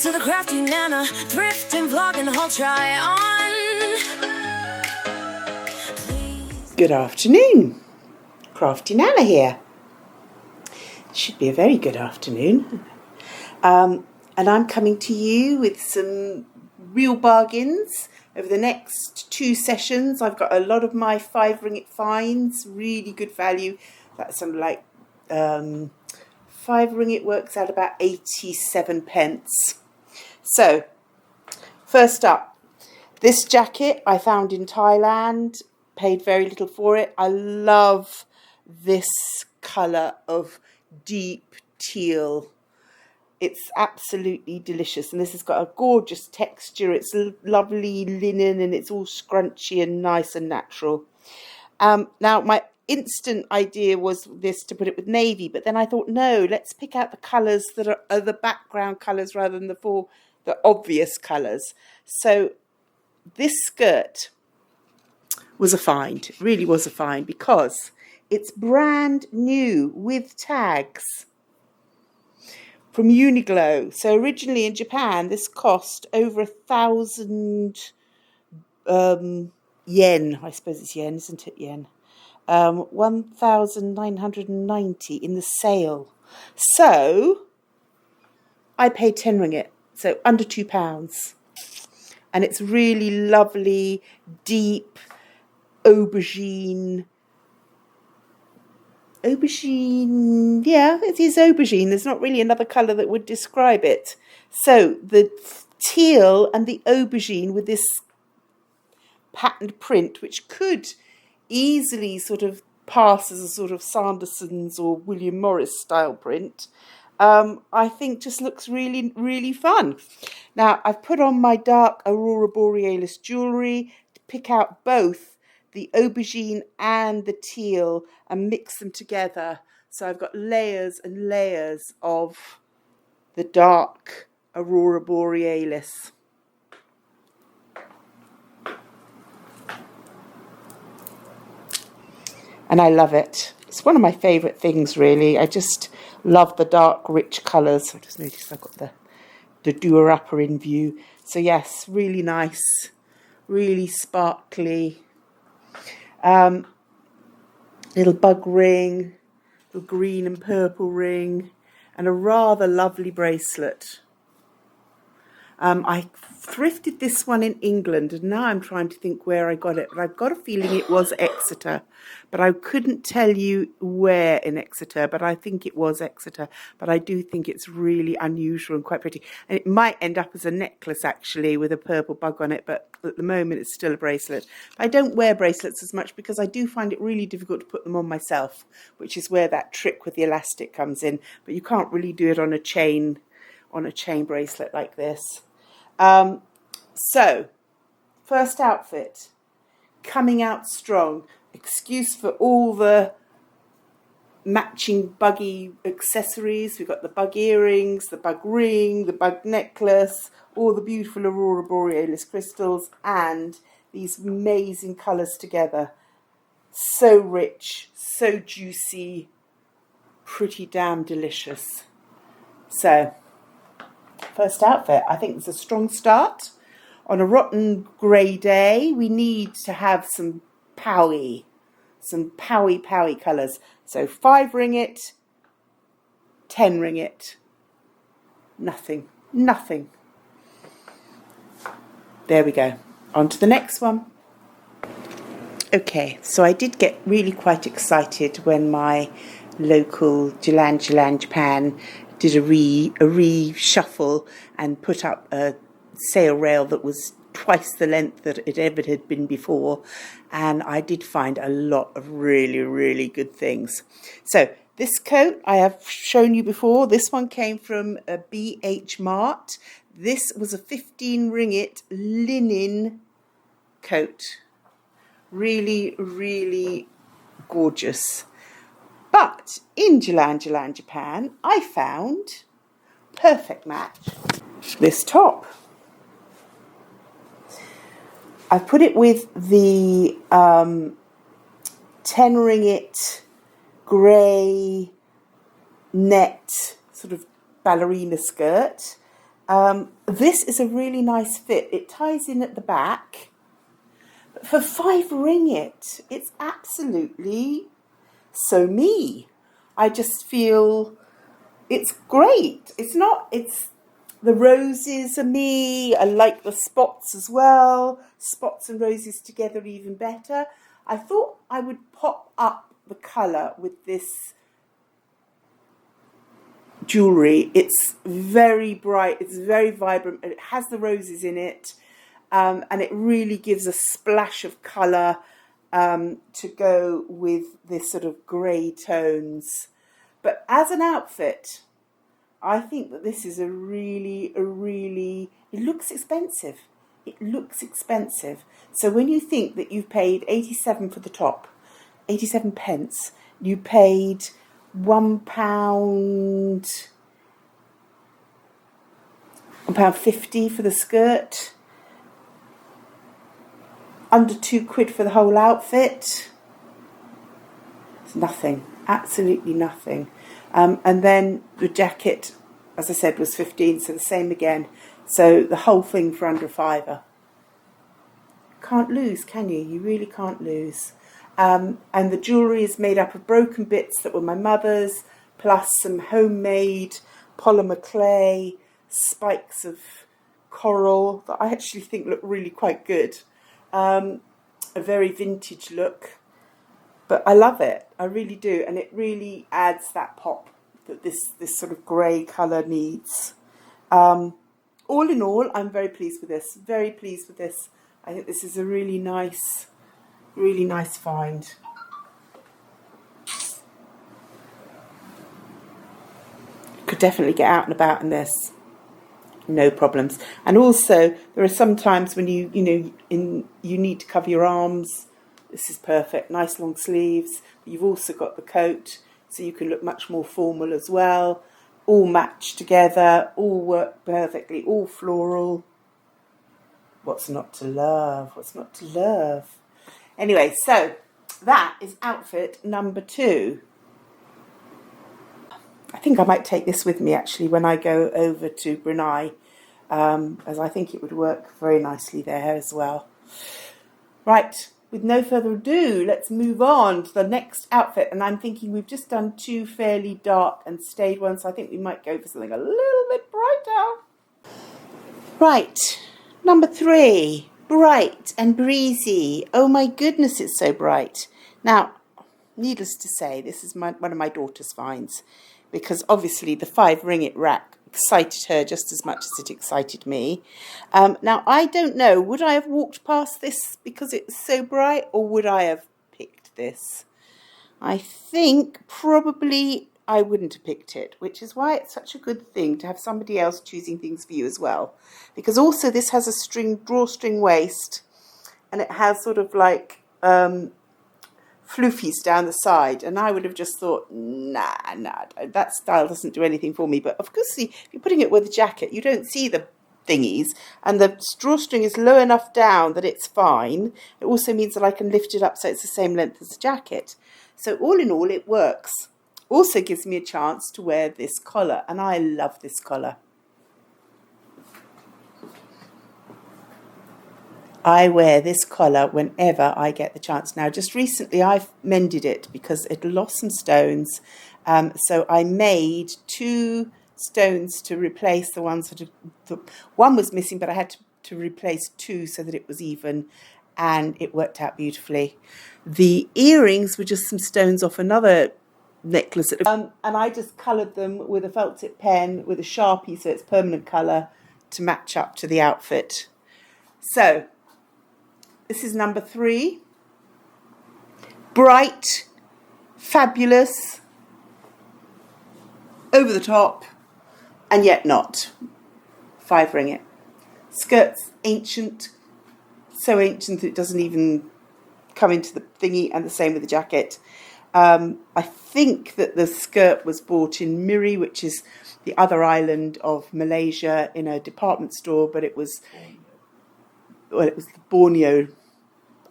to the Crafty Nana, thrift and vlog and haul try on. Good afternoon, Crafty Nana here. Should be a very good afternoon. And I'm coming to you with some real bargains over the next 2 sessions. I've got a lot of my 5 ringgit finds, really good value. That's something like 5 ringgit works out about 87 pence. So, first up, this jacket I found in Thailand, paid very little for it. I love this colour of deep teal. It's absolutely delicious, and this has got a gorgeous texture. It's lovely linen, and it's all scrunchy and nice and natural. Now, my instant idea was this to put it with navy, but then I thought, no, let's pick out the colours that are the background colours rather than the obvious colours. So this skirt was a find. It really was a find because it's brand new with tags from Uniqlo. So originally in Japan, this cost over 1,000 yen. I suppose it's yen, isn't it? Yen. 1,990 in the sale. So I paid 10 ringgit, so under £2. And it's really lovely, deep aubergine, yeah, it is aubergine. There's not really another colour that would describe it. So the teal and the aubergine with this patterned print, which could easily sort of pass as a sort of Sanderson's or William Morris style print, I think just looks really, really fun. Now, I've put on my dark Aurora Borealis jewellery to pick out both the aubergine and the teal and mix them together. So I've got layers and layers of the dark Aurora Borealis. And I love it. It's one of my favourite things, really. I just love the dark, rich colours. I just noticed I've got the doer-upper in view. So yes, really nice, really sparkly. Little bug ring, little green and purple ring, and a rather lovely bracelet. I thrifted this one in England, and now I'm trying to think where I got it. But I've got a feeling it was Exeter, but I couldn't tell you where in Exeter, but I think it was Exeter. But I do think it's really unusual and quite pretty. And it might end up as a necklace, actually, with a purple bug on it, but at the moment it's still a bracelet. I don't wear bracelets as much because I do find it really difficult to put them on myself, which is where that trick with the elastic comes in. But you can't really do it on a chain bracelet like this. So, first outfit, coming out strong. Excuse for all the matching buggy accessories. We've got the bug earrings, the bug ring, the bug necklace, all the beautiful Aurora Borealis crystals, and these amazing colours together. So rich, so juicy, pretty damn delicious. So, first outfit, I think it's a strong start. On a rotten grey day, we need to have some powy colours. So 5 ringgit, 10 ringgit, nothing. There we go. On to the next one. Okay, so I did get really quite excited when my local Jalan Japan did a reshuffle and put up a sale rail that was twice the length that it ever had been before, and I did find a lot of really, really good things. So this coat I have shown you before. This one came from a BH Mart. This was a 15 ringgit linen coat. Really, really gorgeous. But in Jalan Japan, I found perfect match. This top. I put it with the 10 ringgit grey net sort of ballerina skirt This is a really nice fit. It ties in at the back. But for 5 ringgit, it's absolutely so me. I just feel it's great. It's the roses are me. I like the spots as well. Spots and roses together even better. I thought I would pop up the colour with this jewellery. It's very bright, it's very vibrant, it has the roses in it, and it really gives a splash of colour to go with this sort of grey tones. But as an outfit, I think that this is a really, it looks expensive. It looks expensive. So when you think that you've paid 87 for the top, 87 pence, you paid £1.50 for the skirt, under £2 for the whole outfit. It's nothing, absolutely nothing. And then the jacket, as I said, was 15, so the same again. So the whole thing for under £5. Can't lose, can you? You really can't lose. And the jewellery is made up of broken bits that were my mother's, plus some homemade polymer clay, spikes of coral that I actually think look really quite good. A very vintage look. But I love it, I really do, and it really adds that pop that this sort of grey colour needs. All in all, I'm very pleased with this, very pleased with this. I think this is a really nice find. Could definitely get out and about in this, no problems. And also, there are some times when you need to cover your arms. This is perfect, nice long sleeves. You've also got the coat, so you can look much more formal as well. All matched together, all work perfectly, all floral. What's not to love? What's not to love? Anyway, so that is outfit number 2. I think I might take this with me actually when I go over to Brunei, as I think it would work very nicely there as well. Right. With no further ado, let's move on to the next outfit. And I'm thinking we've just done 2 fairly dark and staid ones, so I think we might go for something a little bit brighter. Right, number 3, bright and breezy. Oh my goodness, it's so bright. Now, needless to say, this is one of my daughter's finds, because obviously the 5 ringgit rack excited her just as much as it excited me. Now, I don't know, would I have walked past this because it's so bright, or would I have picked this? I think probably I wouldn't have picked it, which is why it's such a good thing to have somebody else choosing things for you as well. Because also this has a drawstring waist, and it has sort of like floofies down the side, and I would have just thought, nah, that style doesn't do anything for me. But of course, if you're putting it with a jacket, you don't see the thingies, and the drawstring is low enough down that it's fine. It also means that I can lift it up so it's the same length as the jacket. So all in all, it works. Also gives me a chance to wear this collar, and I love this collar. I wear this collar whenever I get the chance. Now, just recently I've mended it because it lost some stones. So I made 2 stones to replace the ones that one was missing, but I had to replace 2 so that it was even, and it worked out beautifully. The earrings were just some stones off another necklace, and I just coloured them with a felt tip pen with a Sharpie, so it's permanent colour to match up to the outfit. So this is number 3. Bright, fabulous, over the top, and yet not. 5 ringgit. Skirt's ancient, so ancient that it doesn't even come into the thingy, and the same with the jacket. I think that the skirt was bought in Miri, which is the other island of Malaysia, in a department store, but it was the Borneo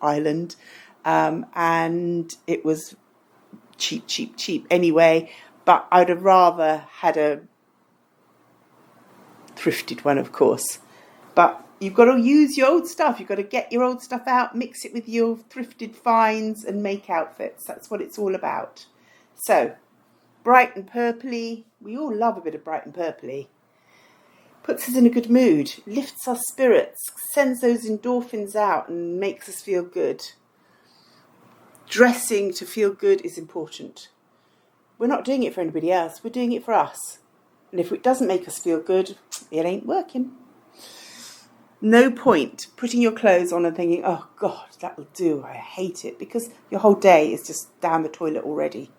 island, and it was cheap anyway. But I'd have rather had a thrifted one, of course. But you've got to use your old stuff. You've got to get your old stuff out, mix it with your thrifted finds and make outfits. That's what it's all about. So, bright and purpley. We all love a bit of bright and purpley. Puts us in a good mood, lifts our spirits, sends those endorphins out and makes us feel good. Dressing to feel good is important. We're not doing it for anybody else, we're doing it for us. And if it doesn't make us feel good, it ain't working. No point putting your clothes on and thinking, oh God, that'll do, I hate it, because your whole day is just down the toilet already.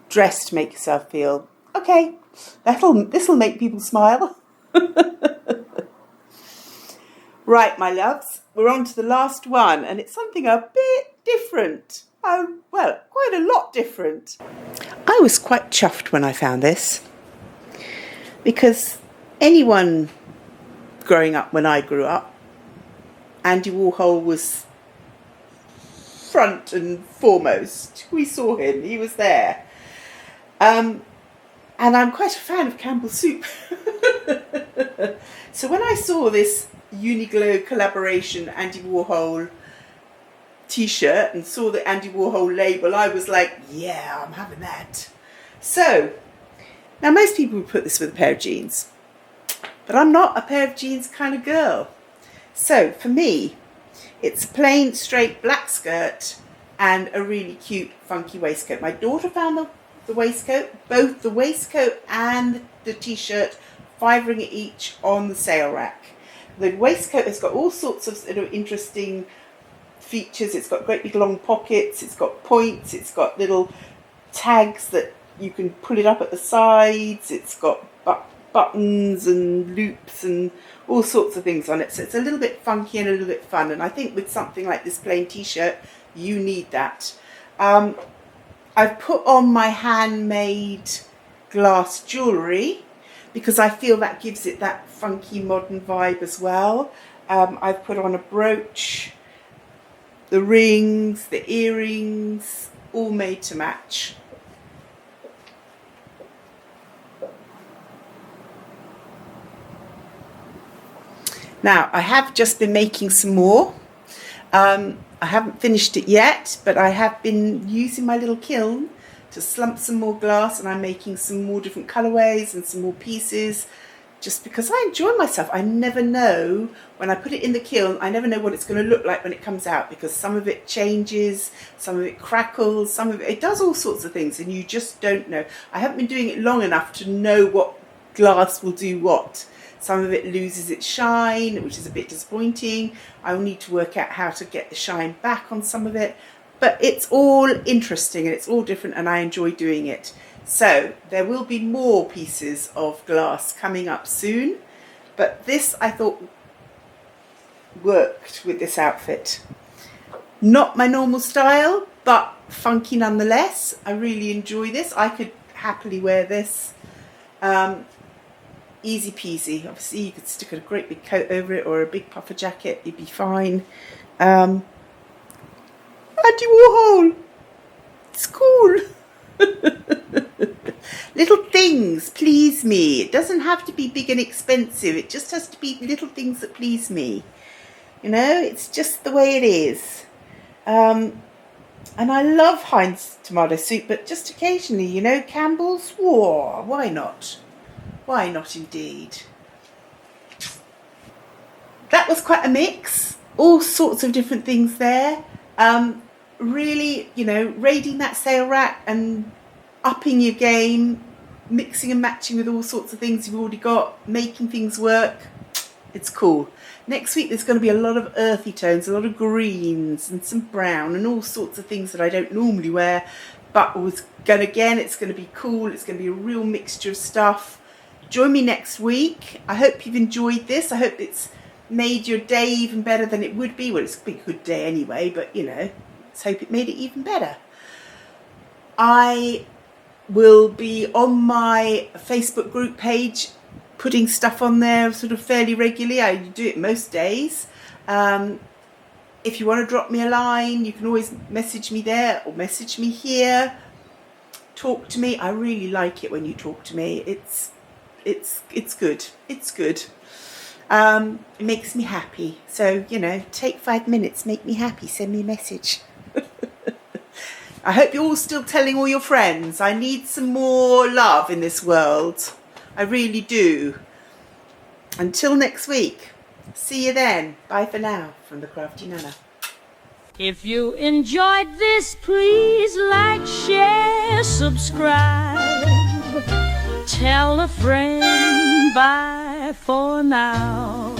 Dress to make yourself feel, okay, this'll make people smile. Right, my loves, we're on to the last one, and it's something a bit different. Well, quite a lot different. I was quite chuffed when I found this, because anyone growing up when I grew up, Andy Warhol was front and foremost. We saw him, he was there. And I'm quite a fan of Campbell soup. So when I saw this Uniqlo collaboration Andy Warhol t-shirt and saw the Andy Warhol label, I was like, yeah, I'm having that. So, now most people would put this with a pair of jeans, but I'm not a pair of jeans kind of girl. So for me, it's a plain, straight black skirt and a really cute, funky waistcoat. My daughter found the waistcoat, both the waistcoat and the t-shirt, £5 each on the sale rack. The waistcoat has got all sorts of interesting features. It's got great big long pockets, it's got points, it's got little tags that you can pull it up at the sides, it's got buttons and loops and all sorts of things on it. So it's a little bit funky and a little bit fun, and I think with something like this plain t-shirt, you need that. I've put on my handmade glass jewellery because I feel that gives it that funky modern vibe as well. I've put on a brooch, the rings, the earrings, all made to match. Now, I have just been making some more. I haven't finished it yet, but I have been using my little kiln to slump some more glass, and I'm making some more different colourways and some more pieces, just because I enjoy myself. I never know, when I put it in the kiln, I never know what it's going to look like when it comes out, because some of it changes, some of it crackles, some of it does all sorts of things, and you just don't know. I haven't been doing it long enough to know what glass will do what. Some of it loses its shine, which is a bit disappointing. I will need to work out how to get the shine back on some of it. But it's all interesting and it's all different, and I enjoy doing it. So there will be more pieces of glass coming up soon. But this, I thought, worked with this outfit. Not my normal style, but funky nonetheless. I really enjoy this. I could happily wear this. Easy peasy. Obviously you could stick a great big coat over it or a big puffer jacket, you'd be fine. Andy Warhol, it's cool. Little things please me. It doesn't have to be big and expensive, it just has to be little things that please me. You know, it's just the way it is. And I love Heinz tomato soup, but just occasionally, you know, Campbell's, whoa, why not? Why not indeed? That was quite a mix. All sorts of different things there. Really, you know, raiding that sale rack and upping your game, mixing and matching with all sorts of things you've already got, making things work. It's cool. Next week there's going to be a lot of earthy tones, a lot of greens and some brown and all sorts of things that I don't normally wear. But it's going to be cool. It's going to be a real mixture of stuff. Join me next week. I hope you've enjoyed this. I hope it's made your day even better than it would be. Well, it's a good day anyway, but you know, let's hope it made it even better. I will be on my Facebook group page putting stuff on there sort of fairly regularly. I do it most days. If you want to drop me a line, you can always message me there or message me here. Talk to me. I really like it when you talk to me. it's good. It's good. It makes me happy. So, you know, take 5 minutes, make me happy, send me a message. I hope you're all still telling all your friends. I need some more love in this world. I really do. Until next week. See you then. Bye for now from the Crafty Nana. If you enjoyed this, please like, share, subscribe. Tell a friend. Bye for now.